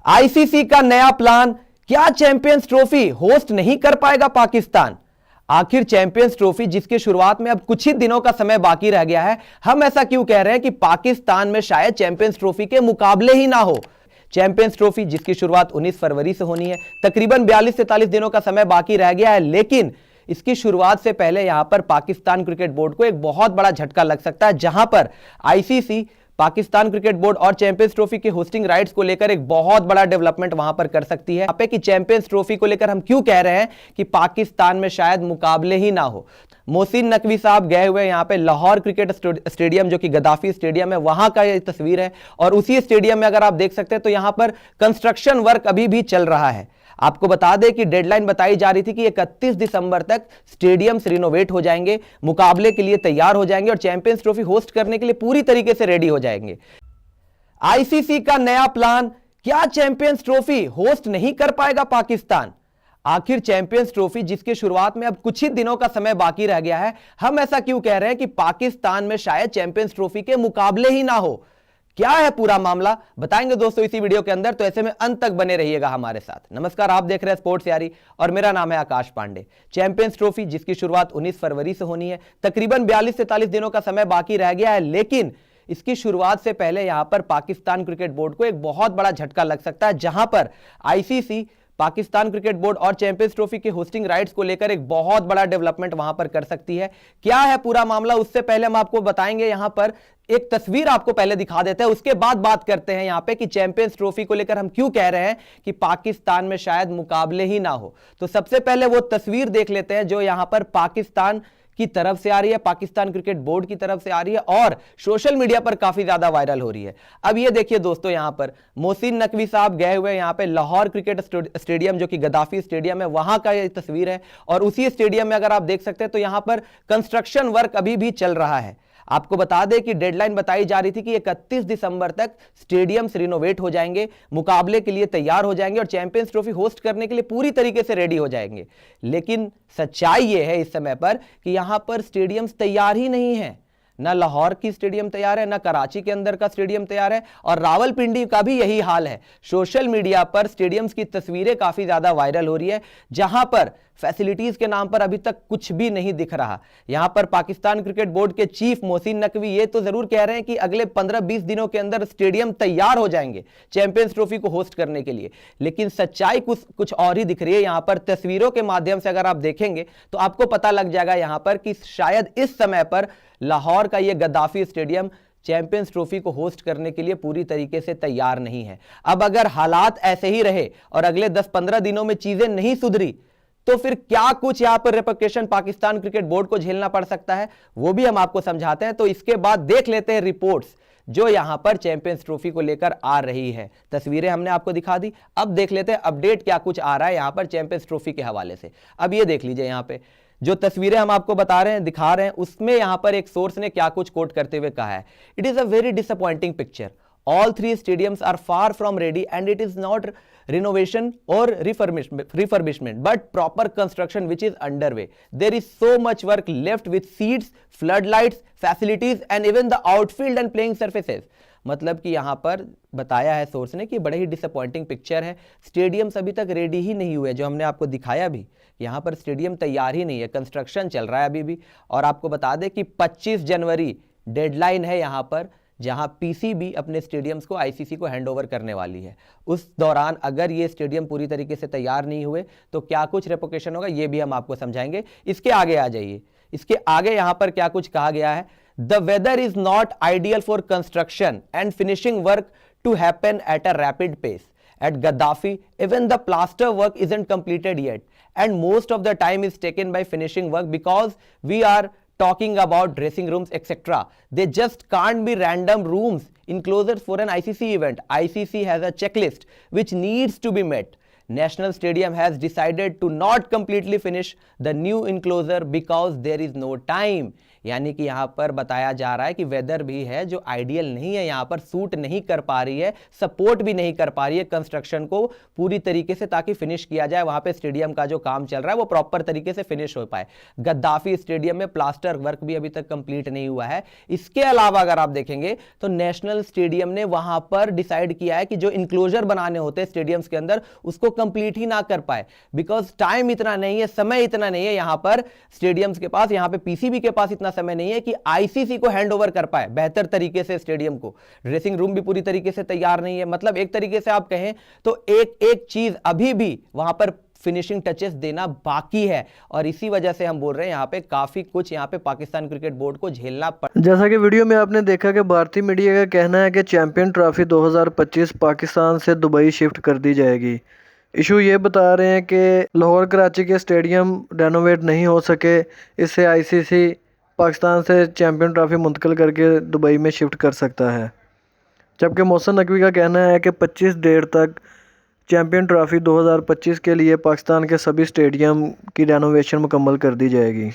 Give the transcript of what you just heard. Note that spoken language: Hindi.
आईसीसी का नया प्लान, क्या चैंपियंस ट्रॉफी होस्ट नहीं कर पाएगा पाकिस्तान? आखिर चैंपियंस ट्रॉफी जिसकी शुरुआत में अब कुछ ही दिनों का समय बाकी रह गया है, हम ऐसा क्यों कह रहे हैं कि पाकिस्तान में शायद चैंपियंस ट्रॉफी के मुकाबले ही ना हो। चैंपियंस ट्रॉफी जिसकी शुरुआत 19 फरवरी से होनी है, तकरीबन 42 से 43 दिनों का समय बाकी रह गया है, लेकिन इसकी शुरुआत से पहले यहां पर पाकिस्तान क्रिकेट बोर्ड को एक बहुत बड़ा झटका लग सकता है, जहां पर आईसीसी, पाकिस्तान क्रिकेट बोर्ड और चैंपियंस ट्रॉफी के होस्टिंग राइट्स को लेकर एक बहुत बड़ा डेवलपमेंट वहां पर कर सकती है। यहाँ पे कि चैंपियंस ट्रॉफी को लेकर हम क्यों कह रहे हैं कि पाकिस्तान में शायद मुकाबले ही ना हो। मोहसिन नकवी साहब गए हुए यहाँ पे लाहौर क्रिकेट स्टेडियम, जो कि गद्दाफी स्टेडियम है, वहां का ये तस्वीर है। और उसी स्टेडियम में अगर आप देख सकते हैं तो यहां पर कंस्ट्रक्शन वर्क अभी भी चल रहा है। आपको बता दें कि डेडलाइन बताई जा रही थी कि 31 दिसंबर तक स्टेडियम्स रिनोवेट हो जाएंगे, मुकाबले के लिए तैयार हो जाएंगे और चैंपियंस ट्रॉफी होस्ट करने के लिए पूरी तरीके से रेडी हो जाएंगे। आईसीसी का नया प्लान, क्या चैंपियंस ट्रॉफी होस्ट नहीं कर पाएगा पाकिस्तान? आखिर चैंपियंस ट्रॉफी जिसकी शुरुआत में अब कुछ ही दिनों का समय बाकी रह गया है, हम ऐसा क्यों कह रहे हैं कि पाकिस्तान में शायद चैंपियंस ट्रॉफी के मुकाबले ही ना हो। क्या है पूरा मामला, बताएंगे दोस्तों इसी वीडियो के अंदर, तो ऐसे में अंत तक बने रहिएगा हमारे साथ। नमस्कार, आप देख रहे हैं स्पोर्ट्स यारी और मेरा नाम है आकाश पांडे। चैंपियंस ट्रॉफी जिसकी शुरुआत 19 फरवरी से होनी है, तकरीबन 42 से 43 दिनों का समय बाकी रह गया है, लेकिन इसकी शुरुआत से पहले यहां पर पाकिस्तान क्रिकेट बोर्ड को एक बहुत बड़ा झटका लग सकता है, जहां पर आईसीसी, पाकिस्तान क्रिकेट बोर्ड और चैंपियंस ट्रॉफी के होस्टिंग राइट्स को लेकर एक बहुत बड़ा डेवलपमेंट वहां पर कर सकती है। क्या है पूरा मामला, उससे पहले हम आपको बताएंगे। यहां पर एक तस्वीर आपको पहले दिखा देते हैं, उसके बाद बात करते हैं यहां पे कि चैंपियंस ट्रॉफी को लेकर हम क्यों कह रहे हैं कि पाकिस्तान में शायद मुकाबले ही ना हो। तो सबसे पहले वो तस्वीर देख लेते हैं जो यहां पर पाकिस्तान की तरफ से आ रही है, पाकिस्तान क्रिकेट बोर्ड की तरफ से आ रही है और सोशल मीडिया पर काफी ज्यादा वायरल हो रही है। अब ये देखिए दोस्तों, यहां पर मोहसिन नकवी साहब गए हुए यहां पे लाहौर क्रिकेट स्टेडियम, जो कि गद्दाफी स्टेडियम है, वहां का ये तस्वीर है। और उसी स्टेडियम में अगर आप देख सकते हैं तो यहां पर कंस्ट्रक्शन वर्क अभी भी चल रहा है। आपको बता दें कि डेडलाइन बताई जा रही थी कि 31 दिसंबर तक स्टेडियम्स रिनोवेट हो जाएंगे, मुकाबले के लिए तैयार हो जाएंगे और चैंपियंस ट्रॉफी होस्ट करने के लिए पूरी तरीके से रेडी हो जाएंगे। लेकिन सच्चाई यह है इस समय पर कि यहां पर स्टेडियम्स तैयार ही नहीं है। ना लाहौर की स्टेडियम तैयार है, ना कराची के अंदर का स्टेडियम तैयार है और रावलपिंडी का भी यही हाल है। सोशल मीडिया पर स्टेडियम्स की तस्वीरें काफी ज्यादा वायरल हो रही है, जहां पर फैसिलिटीज के नाम पर अभी तक कुछ भी नहीं दिख रहा। यहां पर पाकिस्तान क्रिकेट बोर्ड के चीफ मोहसिन नकवी ये तो जरूर कह रहे हैं कि अगले 15-20 दिनों के अंदर स्टेडियम तैयार हो जाएंगे चैंपियंस ट्रॉफी को होस्ट करने के लिए, लेकिन सच्चाई कुछ और ही दिख रही है। यहां पर तस्वीरों के माध्यम से अगर आप देखेंगे तो आपको पता लग जाएगा यहां पर कि शायद इस समय पर लाहौर का यह गद्दाफी स्टेडियम चैंपियंस ट्रॉफी को होस्ट करने के लिए पूरी तरीके से तैयार नहीं है। अब अगर हालात ऐसे ही रहे और अगले 10-15 दिनों में चीजें नहीं सुधरी तो फिर क्या कुछ यहां पर रिपरकशन पाकिस्तान क्रिकेट बोर्ड को झेलना पड़ सकता है, वो भी हम आपको समझाते हैं। तो इसके बाद देख लेते हैं रिपोर्ट्स जो यहां पर चैंपियंस ट्रॉफी को लेकर आ रही है। तस्वीरें हमने आपको दिखा दी, अब देख लेते हैं अपडेट क्या कुछ आ रहा है यहां पर चैंपियंस ट्रॉफी के हवाले से। अब ये देख लीजिए, यहां पे जो तस्वीरें हम आपको बता रहे हैं, दिखा रहे हैं, उसमें यहां पर एक सोर्स ने क्या कुछ कोट करते हुए कहा है। It is a very disappointing picture. All three stadiums are far from ready and it is not renovation or refurbishment but proper construction which is underway. There is so much work left with seats, floodlights, facilities and even the outfield and playing surfaces. मतलब कि यहां पर बताया है सोर्स ने कि बड़े ही डिसअपॉइंटिंग पिक्चर है। स्टेडियम्स अभी तक रेडी ही नहीं हुए, जो हमने आपको दिखाया भी, यहां पर स्टेडियम तैयार ही नहीं है, कंस्ट्रक्शन चल रहा है अभी भी। और आपको बता दें कि 25 जनवरी डेडलाइन है यहां पर, जहां पीसीबी अपने स्टेडियम्स को आईसीसी को हैंडओवर करने वाली है। उस दौरान अगर ये स्टेडियम पूरी तरीके से तैयार नहीं हुए तो क्या कुछ रेपोकेशन होगा, ये भी हम आपको समझाएंगे। इसके आगे आ जाइए, इसके आगे यहां पर क्या कुछ कहा गया है। The weather is not ideal for construction and finishing work to happen at a rapid pace. At Gaddafi, even the plaster work isn't completed yet, and most of the time is taken by finishing work because we are talking about dressing rooms, etc. They just can't be random rooms enclosures for an ICC event. ICC has a checklist which needs to be met. National Stadium has decided to not completely finish the new enclosure because there is no time. यानी कि यहाँ पर बताया जा रहा है कि वेदर भी है जो आइडियल नहीं है, यहाँ पर सूट नहीं कर पा रही है, सपोर्ट भी नहीं कर पा रही है कंस्ट्रक्शन को पूरी तरीके से, ताकि फिनिश किया जाए वहां पे स्टेडियम का जो काम चल रहा है वो प्रॉपर तरीके से फिनिश हो पाए। गद्दाफी स्टेडियम में प्लास्टर वर्क भी अभी तक कंप्लीट नहीं हुआ है। इसके अलावा अगर आप देखेंगे तो नेशनल स्टेडियम ने वहां पर डिसाइड किया है कि जो इंक्लोजर बनाने होते हैं स्टेडियम्स के अंदर उसको कंप्लीट ही ना कर पाए, बिकॉज टाइम इतना नहीं है, समय इतना नहीं है यहां पर स्टेडियम्स के पास, यहां पे पीसीबी के पास इतना समय नहीं है कि आईसीसी को हैंड ओवर कर पाए बेहतर तरीके से स्टेडियम को। ड्रेसिंग रूम भी पूरी तरीके से तैयार नहीं है। मतलब एक तरीके से आप कहें तो एक एक चीज अभी भी वहां पर फिनिशिंग टचेस देना बाकी है, और इसी वजह से हम बोल रहे हैं यहाँ पे काफी कुछ यहाँ पे पाकिस्तान क्रिकेट बोर्ड को झेलना पड़। जैसा कि वीडियो में आपने देखा कि भारतीय मीडिया का कहना है कि चैंपियन ट्रॉफी 2025 पाकिस्तान से दुबई शिफ्ट कर दी जाएगी। इशू ये बता रहे हैं कि लाहौर कराची के स्टेडियम रेनोवेट नहीं हो सके, इससे आईसीसी पाकिस्तान से चैंपियन ट्रॉफी मुंतकिल करके दुबई में शिफ्ट कर सकता है। जबकि मोहसिन नकवी का कहना है कि 25 डेट तक चैंपियन ट्रॉफी 2025 के लिए पाकिस्तान के सभी स्टेडियम की रेनोवेशन मुकम्मल कर दी जाएगी।